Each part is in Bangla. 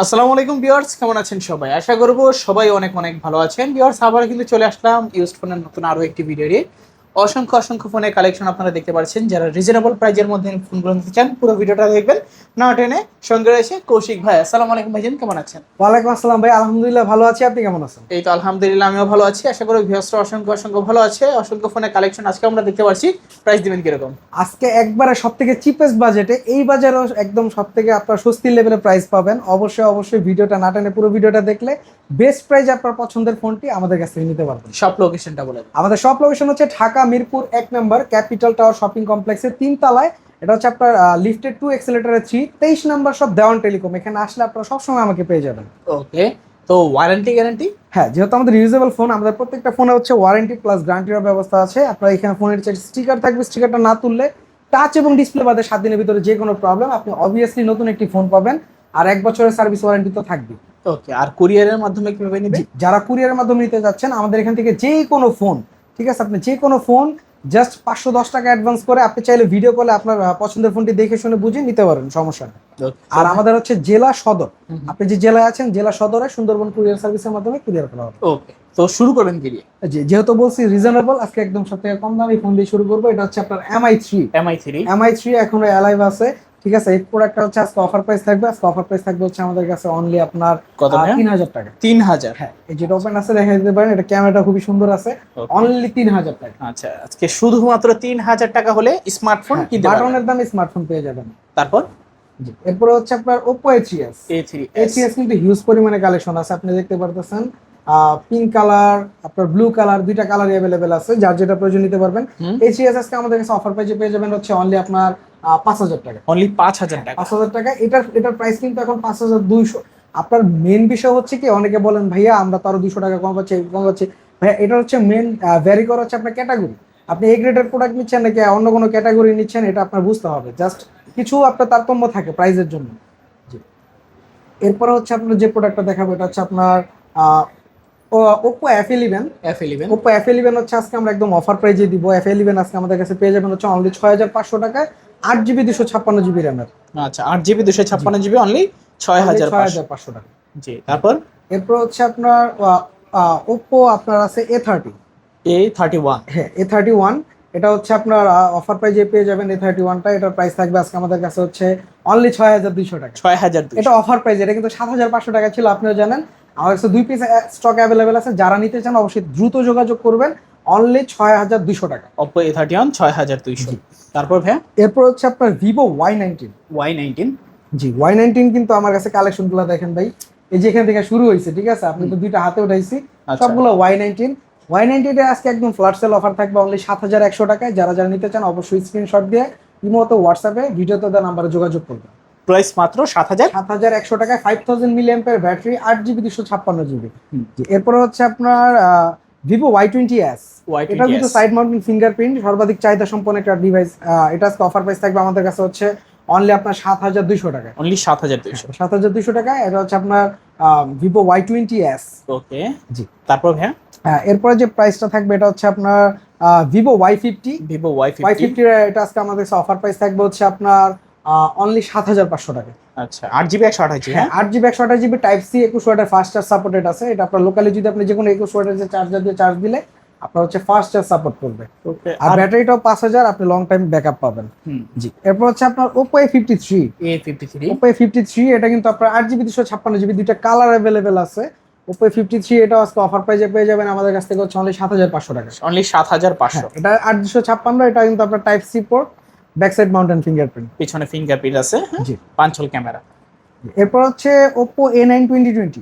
আসসালামু আলাইকুম ভিউয়ার্স, কেমন আছেন সবাই? আশা করব সবাই অনেক অনেক ভালো আছেন। ভিউয়ার্স, আবার কিন্তু চলে আসলাম ইউজড ফোনের নতুন আরো একটি ভিডিও নিয়ে। অসংখ্য অসংখ্য ফোনের কালেকশন আপনারা দেখতে পাচ্ছেন। যারা রিজনেবল প্রাইজের মধ্যে ফোনগুলো নিতে চান পুরো ভিডিওটা দেখবেন, না টেনে। সঙ্গে রয়েছে কৌশিক ভাই। আসসালামু আলাইকুম ভাইজান, কেমন আছেন? ওয়ালাইকুম আসসালাম ভাই, আলহামদুলিল্লাহ ভালো আছি। আপনি কেমন আছেন? এই তো আলহামদুলিল্লাহ, আমিও ভালো আছি। আশা করি ভিউয়ার্সরা অসংখ্য অসংখ্য ভালো আছে। অসংখ্য ফোনের কালেকশন আজকে আমরা দেখতে পাচ্ছি। প্রাইস দিবেন কিরকম? আজকে একবারে সব থেকে চিপেস্ট বাজেটে, এই বাজারও একদম সব থেকে আপনার স্বস্তির লেভেলে প্রাইস পাবেন। অবশ্যই অবশ্যই ভিডিওটা না টেনে পুরো ভিডিওটা দেখলে বেস্ট প্রাইস আপনার পছন্দের ফোনটি আমাদের কাছ থেকে নিতে পারবেন। সব লোকেশনটা বলে দিন। আমাদের সব লোকেশন হচ্ছে ঢাকা মিরপুর 1 নম্বর ক্যাপিটাল টাওয়ার শপিং কমপ্লেক্সের 3 তলায়। এটা হচ্ছে আপনার লিফটেড 2 এক্সেলেটরের 3 23 নম্বর সব দেওয়ান টেলিকম। এখানে আসলে আপনারা সবসময় আমাকে পেয়ে যাবেন। ওকে, তো ওয়ারেন্টি গ্যারান্টি? হ্যাঁ, যেহেতু আমাদের ইউজেবল ফোন, আমাদের প্রত্যেকটা ফোনে হচ্ছে ওয়ারেন্টি প্লাস গ্যারান্টির ব্যবস্থা আছে। আপনার এখানে ফোনের যে স্টিকার থাকবে, স্টিকারটা না তুললে টাচ এবং ডিসপ্লে বাদে 7 দিনের ভিতরে যে কোনো প্রবলেম আপনি অবভিয়াসলি নতুন একটি ফোন পাবেন। আর 1 বছরের সার্ভিস ওয়ারেন্টি তো থাকবে। ওকে, আর কুরিয়ারের মাধ্যমে কিভাবে নেবে? যারা কুরিয়ারের মাধ্যমে নিতে যাচ্ছেন, আমাদের এখান থেকে যে কোনো ফোন, ঠিক আছে, আপনি যে কোনো ফোন জাস্ট 510 টাকা অ্যাডভান্স করে আপনি চাইলে ভিডিও কলে আপনার পছন্দের ফোনটি দেখে শুনে বুঝে নিতে পারেন, সমস্যা নেই। আর আমাদের হচ্ছে জেলা সদর, আপনি যে জেলায় আছেন জেলা সদরে সুন্দরবন কুরিয়ার সার্ভিসের মাধ্যমে কুরিয়ার করা হবে। ওকে, তো শুরু করবেন কি দিয়ে? যেহেতু বলছি রিজনেবল, আজকে একদম সব থেকে কম দামি ফোন দিয়ে শুরু করবো। এটা হচ্ছে আপনার এমআই থ্রি এখনো অ্যালাইভ আছে, ঠিক আছে। এই প্রোডাক্টটা হচ্ছে আজকে অফার প্রাইস থাকবে। আজকে অফার প্রাইস থাকবে হচ্ছে আমাদের কাছে অনলি আপনার কত? 3000 টাকা। 3000? হ্যাঁ, এই যেটা ওপেন আছে দেখা দিতে পারেন, এটা ক্যামেরাটা খুবই সুন্দর আছে। অনলি 3000 টাকা। আচ্ছা, আজকে শুধুমাত্র 3000 টাকা হলে স্মার্টফোন কিনতে পারবেন। বাটনের দামে স্মার্টফোন পেয়ে যাবেন। তারপর এরপরে হচ্ছে আপনার Oppo A3s। A3s কিন্তু হিউজ পরিমাণে কালেকশন আছে, আপনি দেখতে পারতেছেন। পিঙ্ক কালার, আপনার ব্লু কালার, দুইটা কালারই অ্যাভেলেবেল আছে, যার যেটা প্রয়োজন নিতে পারবেন। A3s আজকে আমাদের কাছে অফার প্রাইসে পেয়ে যাবেন হচ্ছে অনলি আপনার 5000 টাকা। অনলি 5000 টাকা? 5000 টাকা। এটার প্রাইস কিন্তু এখন 5200। আপনার মেন বিষয় হচ্ছে কি, অনেকে বলেন ভাইয়া আমরা তো আরো 200 টাকা কম পাচ্ছি, ভাইয়া এটা হচ্ছে মেন ভ্যারি করা হচ্ছে আপনার ক্যাটাগরি। আপনি এই গ্রেডের প্রোডাক্ট নিচ্ছেন নাকি অন্য কোনো ক্যাটাগরি নিচ্ছেন, এটা আপনার বুঝতে হবে। জাস্ট কিছু আপনার তারতম্য থাকে প্রাইসের জন্য। জি, এরপরে হচ্ছে আপনার যে প্রোডাক্টটা দেখাবো, এটা হচ্ছে আপনার Oppo F11। Oppo F11 হচ্ছে আজকে আমরা একদম অফার প্রাইজে দিব। F11 আজকে আমাদের কাছে পেয়ে যাবেন হচ্ছে অনলি 6500 টাকায়, 8GB 256GB র্যামের। আচ্ছা, 8GB 256GB অনলি 6500 টাকা। জি, তারপর এরপর হচ্ছে আপনার Oppo আপনার আছে A31। হ্যাঁ, A31। এটা হচ্ছে আপনার অফার প্রাইজে পেয়ে যাবেন A31টা। এটার প্রাইস থাকবে আজকে আমাদের কাছে হচ্ছে অনলি 6200 টাকা। 6200? এটা অফার প্রাইস, এটা কিন্তু 7500 টাকা ছিল, আপনিও জানেন। আমার কাছে 2 পিস স্টক অ্যাভেলেবেল আছে, যারা নিতে চান অবশ্যই দ্রুত যোগাযোগ করবেন। অনলি 6200 টাকা। Oppo A31 6200। তারপর ভাই এরপর হচ্ছে আপনার Vivo Y19। জি, Y19 কিন্তু আমার কাছে কালেকশনগুলো দেখেন ভাই, এই যে এখান থেকে শুরু হয়েছে, ঠিক আছে। আপনি তো দুইটা হাতে উঠাইছি, সবগুলো Y19 এর আজকে একদম ফ্ল্যাট সেল অফার থাকবে অনলি 7100 টাকায়। যারা যারা নিতে চান অবশ্যই স্ক্রিনশট দিয়ে ইমোতে হোয়াটসঅ্যাপে ভিডিওতে দেওয়া নাম্বারে যোগাযোগ করবেন। প্রাইস মাত্র 7100 টাকায়, 5000 মিলিঅ্যাম্পিয়ার ব্যাটারি, 8GB 256GB। এরপরে হচ্ছে আপনার Vivo Y20s। এটা কিন্তু সাইড মাউন্টিং ফিঙ্গারপ্রিন্ট, সর্বাধিক চাহিদা সম্পন্ন একটা ডিভাইস। এটা আজকে অফার প্রাইস থাকবে আমাদের কাছে হচ্ছে অনলি আপনার 7200 টাকা। অনলি 7200? 7200 টাকা। এটা হচ্ছে আপনার Vivo Y20s। ওকে, জি, তারপর ভাই এরপরে যে প্রাইসটা থাকবে এটা হচ্ছে আপনার Vivo Y50। Y50 এটা আজকে আমাদের কাছে অফার প্রাইস থাকবে হচ্ছে আপনার অনলি 7500 টাকা। আচ্ছা, 8GB 128GB? হ্যাঁ, 8GB 128GB টাইপ সি 21 ওয়াটের ফাস্ট চার্জ সাপোর্টেড আছে। এটা আপনার লোকালি যদি আপনি যে কোনো 21 ওয়াটের যে চার্জার দিয়ে চার্জ দিলে আপনার হচ্ছে ফাস্ট চার্জ সাপোর্ট করবে। আর ব্যাটারিটাও 5000, আপনি লং টাইম ব্যাকআপ পাবেন। জি, এরপর হচ্ছে আপনার Oppo A53। Oppo A53 এটা কিন্তু আপনার 8GB 256GB, দুইটা কালার অ্যাভেলেবেল আছে। Oppo A53 এটা আজকে অফার প্রাইসে পেয়ে যাবেন আমাদের কাছ থেকে হচ্ছে অনলি 7500 টাকা। অনলি 7500? এটা 8256, এটা কিন্তু আপনার type C port, back side mountain fingerprint, পিছনে ফিঙ্গারপ্রিন্ট আছে। জি, পাঁচল ক্যামেরা। এরপর হচ্ছে Oppo A9 2020।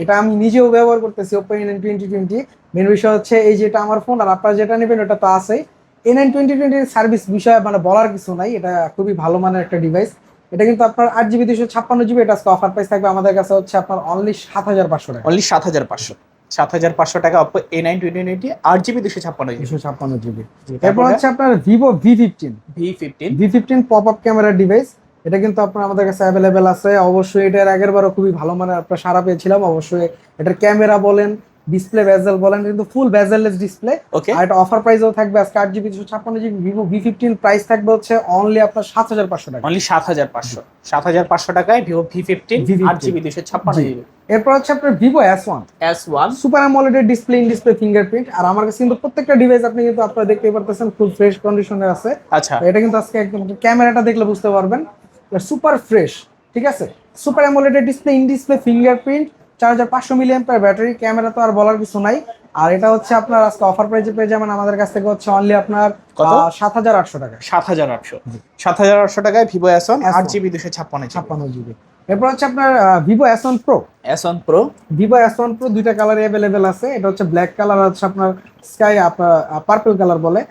এটা আমি নিজেও ব্যবহার করতেছি, Oppo A9 2020। মেন বিষয় হচ্ছে এই যেটা আমার ফোন, আর আপনারা যেটা নেবেন ওটা তো আছেই। A9 2020 সার্ভিস বিষয়ে মানে বলার কিছু নাই, এটা খুবই ভালো মানের একটা ডিভাইস। এটা কিন্তু আপনার 8GB 256GB, এটা আজকে অফার প্রাইস থাকবে আমাদের কাছে হচ্ছে আপনার অনলি 7500 টাকা। অনলি 7500 টাকা Oppo A9 2020, 8GB 256GB। এরপর হচ্ছে আপনার Vivo V15 pop up camera device. এটা কিন্তু আপনার আমাদের কাছে অ্যাভেলেবেল আছে। অবশ্যই এটার আগের বারও খুবই ভালো মানের আপনার সারা পেয়েছিলাম। অবশ্যই এটার ক্যামেরা বলেন, ডিসপ্লে বেজেল বলেন, কিন্তু ফুল বেজেললেস ডিসপ্লে। ওকে, আর এটা অফার প্রাইসেও থাকবে আজকে 8GB 256GB Vivo V15 price থাকবে হচ্ছে অনলি আপনার 7500 টাকা। অনলি 7500, 7500 টাকায় Vivo V15 V15 8GB 256GB। এরপর হচ্ছে আপনার Vivo S1 S1 super AMOLED display, in display fingerprint. আর আমার কাছে কিন্তু প্রত্যেকটা ডিভাইস আপনি কিন্তু আপনারা দেখতেই পারতেছেন ফুল ফ্রেশ কন্ডিশনে আছে। আচ্ছা, এটা কিন্তু আজকে একদম ক্যামেরাটা দেখলে বুঝতে পারবেন সুপার ফ্রেশ, ঠিক আছে। Super AMOLED display, in display fingerprint, 4500 milliampere battery, camera তো আর বলার কিছু নাই। আর এটা হচ্ছে আপনার আজকে অফার প্রাইসে পেয়ে যাবেন আমাদের কাছ থেকে হচ্ছে অনলি আপনার কত? 7800 টাকা। 7800, 7800 টাকায় Vivo S1 8GB 256GB। 56GB। এরপর হচ্ছে আপনার Vivo S1 Pro। S1 Pro, Vivo S1 Pro দুইটা কালারে অ্যাভেলেবেল আছে। এটা হচ্ছে ব্ল্যাক কালার, হচ্ছে আপনার স্কাই আপনার পার্পল কালার বলে।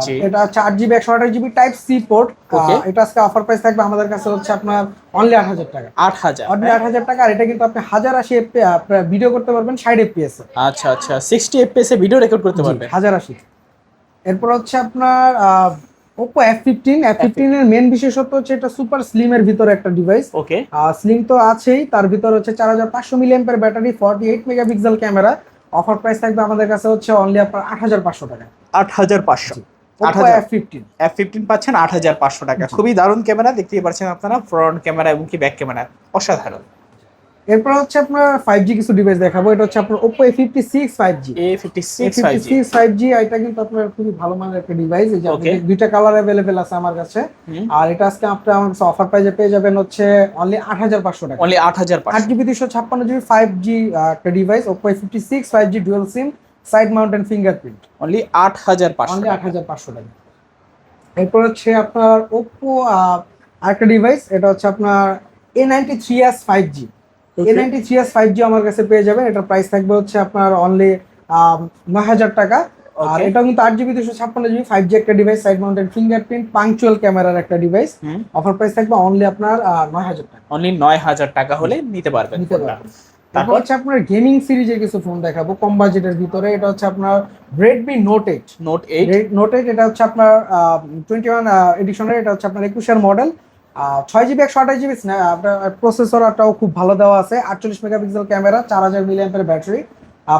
জি। এটা হচ্ছে 8GB 128GB type C port. Okay. এটা আজকে অফার প্রাইস থাকবে আমাদের কাছে হচ্ছে আপনার অনলি 8000 টাকা। 8000, অনলি 8000 টাকা। আর এটা কিন্তু আপনি 1080 আপনার ভিডিও করতে পারবেন 60 FPS এ। আচ্ছা আচ্ছা, 60 FPS এ ভিডিও রেকর্ড করতে পারবেন। 1080। এরপর হচ্ছে আপনার Oppo F15 এর মেন বিশেষত্ব হচ্ছে এটা সুপার স্লিম এর ভিতরে একটা ডিভাইস। ওকে, স্লিম তো আছেই, তার ভিতর হচ্ছে 4500 milliampere battery, 48 megapixel camera. Offer price থাকবে আমাদের কাছে হচ্ছে অনলি আপনার 8500 টাকা। 8500। Oppo 8000 F15 F15 পাচ্ছেন 8500 টাকা। খুবই দারুণ ক্যামেরা, দেখতেই পাচ্ছেন আপনারা, ফ্রন্ট ক্যামেরা এবং কি ব্যাক ক্যামেরা অসাধারণ। এরপর হচ্ছে আপনার 5G কিছু ডিভাইস দেখাবো। এটা হচ্ছে আপনার Oppo A56 5G। A56 5G। A56 5G এটা কিন্তু আপনার খুবই ভালো মানের একটা ডিভাইস। এই যে Okay. দুইটা কালার अवेलेबल আছে আমার কাছে। আর এটা আজকে আপনি আমার কাছে অফার প্রাইসে পেয়ে যাবেন হচ্ছে অনলি 8500 টাকা। অনলি 8500। 8GB 256GB 5G একটা device Oppo A56 5G dual SIM side mountain fingerprint. Only 8500। Only 8500 টাকা। এরপর হচ্ছে আপনার Oppo আরেকটা ডিভাইস, এটা হচ্ছে আপনার A93s 5G। A93s 5G আমার কাছে পেয়ে যাবেন। এটার প্রাইস থাকবে হচ্ছে আপনার অনলি 9000 টাকা। আর Okay. এটা কিন্তু 8GB 256GB 5G একটা device, side mounted fingerprint punctual ক্যামেরার একটা ডিভাইস। অফার প্রাইস থাকবে অনলি আপনার 9000 টাকা। অনলি 9000 টাকা হলে নিতে পারবেন নিতে ফোনটা। পারবেন। তারপর তারপর হচ্ছে আপনার গেমিং সিরিজের কিছু ফোন দেখাবো কম বাজেটের ভিতরে। এটা হচ্ছে আপনার Redmi Note 8। Note 8। Note 8 এটা হচ্ছে আপনার 21 এডিশনের। এটা হচ্ছে আপনার 21 মডেল। 6GB 128GB আপনার প্রসেসরটাও খুব ভালো দেওয়া আছে, 48 megapixel camera, 4000 milliampere battery.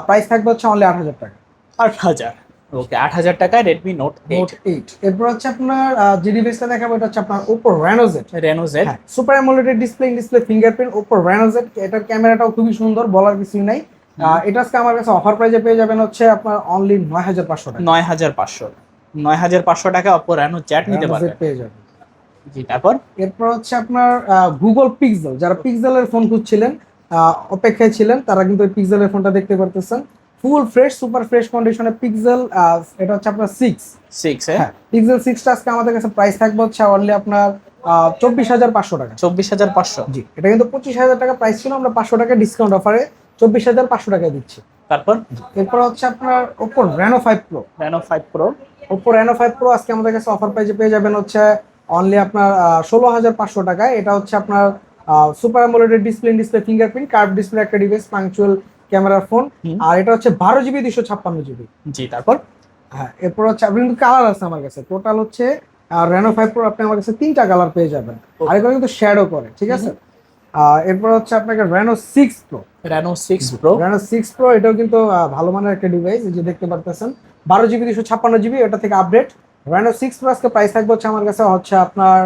Price থাকবে হচ্ছে অনলি 8000 টাকা। 8000। ওকে, 8000 টাকায় Redmi Note 8। Note 8 এরপর হচ্ছে আপনার যে ডিভাইসটা দেখাবো এটা হচ্ছে আপনার Oppo Reno Z। Reno Z। Super AMOLED display, in display fingerprint Oppo Reno Z। এটার ক্যামেরাটাও খুবই সুন্দর, বলার কিছুই নাই। এটা আজকে আমার কাছে অফার প্রাইসে পেয়ে যাবেন হচ্ছে আপনার অনলি 9500 টাকা। 9500। 9500 টাকা Oppo Reno Z নিতে Reno Z পারবেন। পেয়ে যাবেন। জি, তারপর এরপর হচ্ছে আপনার গুগল পিক্সেল। যারা পিক্সেলের ফোন খুঁজছিলেন, অপেক্ষায় ছিলেন, তারা কিন্তু পিক্সেলের ফোনটা দেখতে পারতেছেন। ফুল ফ্রেশ সুপার ফ্রেশ কন্ডিশনে পিক্সেল। এটা হচ্ছে আপনার 6। 6 হ্যাঁ, পিক্সেল 6টা আজকে আমাদের কাছে প্রাইস থাকবে হচ্ছে অনলি আপনার 24500 টাকা। 24500। জি, এটা কিন্তু 25000 টাকা প্রাইস ছিল, আমরা 500 টাকা ডিসকাউন্ট অফারে 24500 টাকায় দিচ্ছি। তারপর এরপর হচ্ছে আপনার Oppo Reno 5 Pro। Reno 5 Pro। Oppo Reno 5 Pro আজকে আমাদের কাছে অফার প্রাইসে পেয়ে যাবেন হচ্ছে অনলি আপনার 16500 টাকায়। এটা হচ্ছে আপনার super AMOLED display, in display fingerprint curve display একটা ডিভাইস, পাংচুয়াল ক্যামেরার ফোন। আর এটা হচ্ছে 12GB 256GB। জি, তারপর হ্যাঁ, এরপর হচ্ছে আপনি কিন্তু কালার আছে আমার কাছে টোটাল হচ্ছে Reno 5 Pro আপনি আমার কাছে 3টা কালার পেয়ে যাবেন। আর এগুলো কিন্তু শ্যাডো করে, ঠিক আছে। এরপর হচ্ছে আপনাকে Reno 6 Pro। Reno 6 Pro। Reno 6 Pro এটাও কিন্তু ভালো মানের একটা ডিভাইস, এই যে দেখতে পারতেছেন 12GB 256GB, এটা থেকে আপডেট। Reno 6 Pro আজকে প্রাইস থাকবে হচ্ছে আমার কাছে হচ্ছে আপনার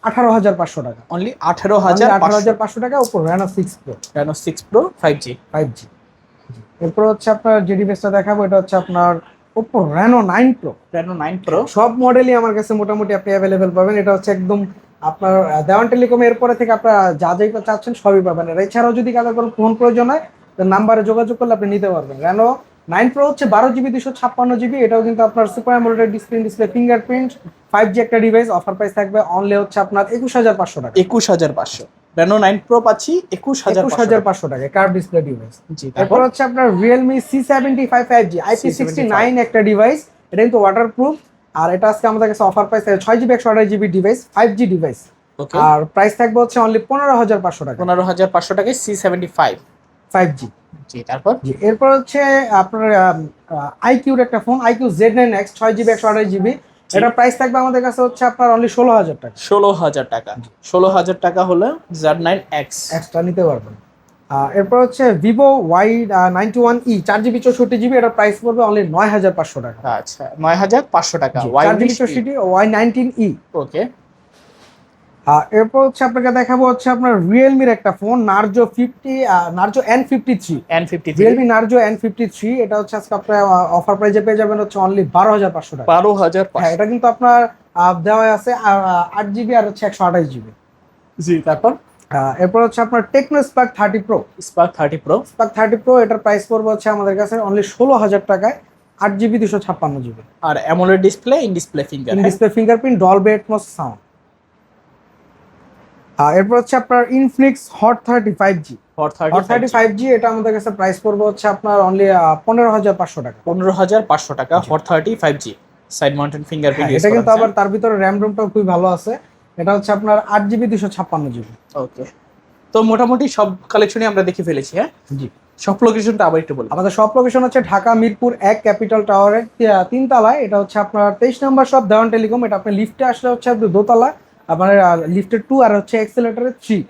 18500 টাকা। অনলি 18500। 18500 টাকা Oppo Reno 6 Pro। Reno 6 Pro 5G। 5G। এরপর হচ্ছে আপনার যে ডিভাইসটা দেখাবো এটা হচ্ছে আপনার Oppo Reno 9 Pro। Reno 9 Pro। সব মডেলই আমার কাছে মোটামুটি আপনি অ্যাভেলেবেল পাবেন। এটা হচ্ছে একদম আপনার দেওয়ান টেলিকম এরপরে থেকে আপনারা যা যাই চাচ্ছেন সবই পাবেন। আর এছাড়াও যদি কারো কোনো ফোন প্রয়োজন হয় নাম্বারে যোগাযোগ করলে আপনি নিতে পারবেন। Reno 9 Pro হচ্ছে 12GB 256GB। এটাও কিন্তু আপনার super AMOLED display fingerprint 5G একটা ডিভাইস। অফার প্রাইস থাকবে অনলি হচ্ছে আপনার 21500 টাকা। 21500। Reno 9 Pro পাচ্ছি 21500 টাকা কার্ভ ডিসপ্লে ডিভাইস। জি, এরপর তারপর হচ্ছে আপনার Realme C75 5G IP69 একটা ডিভাইস। এটা কিন্তু ওয়াটারপ্রুফ। আর এটা আজকে আমাদের কাছে offer price 6GB 128GB device, 5G device. Okay, আর প্রাইস থাকবে হচ্ছে অনলি 15500 টাকা। 15500 টাকায় C75 5G। জি, তারপর জি, এরপর হচ্ছে আপনার আইকিউর একটা phone IQ Z9X 6GB 128GB। এটা প্রাইস থাকবে আমাদের কাছে হচ্ছে আপনার অনলি 16000 টাকা। 16000 টাকা। 16000 টাকা হলে Z9X এক্সট্রা নিতে পারবেন। এরপর হচ্ছে ভিভো Y91e 4GB 64GB, এটার প্রাইস পড়বে অনলি 9500 টাকা। আচ্ছা 9500 টাকা। 4GB 64 Y19e। ওকে। এরপর হচ্ছে আপনাকে দেখাবো হচ্ছে আপনার রিয়েলমির একটা phone Narzo N53। Realme Narzo N53, এটা হচ্ছে আজকে আপনার অফার প্রাইসে পেয়ে যাবেন হচ্ছে অনলি 12500 টাকা। 12500। হ্যাঁ, এটা কিন্তু আপনার দেওয়া আছে 8GB আর হচ্ছে 128GB। জি, তারপর এরপর হচ্ছে আপনার Tecno Spark 30 pro. Spark 30 pro. Spark 30 pro, এটার প্রাইস পড়বে হচ্ছে আমাদের কাছে অনলি 16000 টাকায়, 8GB 256GB। আর AMOLED display, in display finger, display fingerprint, Dolby Atmos sound. এরপর হচ্ছে আপনার Infinix hot 35G। Hot hot 35G, এটা আমাদের কাছে প্রাইস পড়বে হচ্ছে আপনার অনলি 15500 টাকা। 15500 টাকা hot 35G side mountain fingerprint. এটা কিন্তু আবার তার ভিতরে র্যাম রোমটাও খুবই ভালো আছে। এটা হচ্ছে আপনার 8GB 256GB। ওকে, তো মোটামুটি সব কালেকশনই আমরা দেখে ফেলেছি। হ্যাঁ জি, সব লোকেশনটা আবার একটু বলুন। আমাদের সব লোকেশন হচ্ছে ঢাকা মিরপুর 1 ক্যাপিটাল টাওয়ারের 3 তলায়। এটা হচ্ছে আপনার 23 নম্বর শপ দেওয়ান টেলিকম। এটা আপনি লিফটে আসলে হচ্ছে আপনি দোতলা, আপনার লিফটের 2 আর হচ্ছে এক্সেলেটরের 3।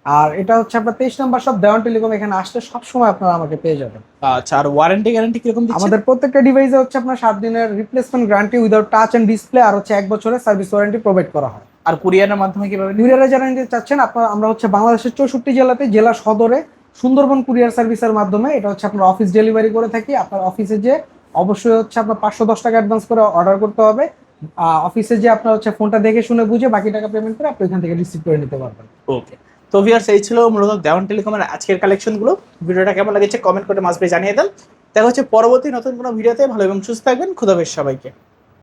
আর এটা হচ্ছে আপনার 23 নম্বর শপ দেওয়ান টেলিকম। এখানে আসলে সবসময় আপনারা আমাকে পেয়ে যাবেন। আচ্ছা, আর ওয়ারেন্টি গ্যারান্টি কিরকম দিচ্ছেন? আমাদের প্রত্যেকটা ডিভাইসে হচ্ছে আপনার 7 দিনের replacement guarantee without touch and display, আর হচ্ছে 1 বছরের সার্ভিস ওয়ারেন্টি প্রোভাইড করা হয়। আর কুরিয়ারের মাধ্যমে কিভাবে? কুরিয়ারে যারা নিতে চাচ্ছেন আমরা হচ্ছে বাংলাদেশের 64 জেলাতে, জেলা সদরে সুন্দরবন কুরিয়ার সার্ভিসের মাধ্যমে এটা হচ্ছে আপনার অফিস ডেলিভারি করে থাকি। আপনার অফিসে যে অবশ্যই হচ্ছে আপনার 510 টাকা অ্যাডভান্স করে অর্ডার করতে হবে। অফিসে যে আপনার হচ্ছে ফোনটা দেখে শুনে বুঝে বাকি টাকা পেমেন্ট করে আপনি এখান থেকে রিসিভ করে নিতে পারবেন। ওকে, তো ভিউয়ার্স এই ছিল মূলত দেওয়ান টেলিকমের আজকের কালেকশনগুলো। ভিডিওটা কেমন লেগেছে কমেন্ট করে মাঝে জানিয়ে দেন। দেখা হচ্ছে পরবর্তী নতুন কোনো ভিডিওতে। ভালো এবং সুস্থ থাকবেন। খোদা হাফেজ সবাইকে।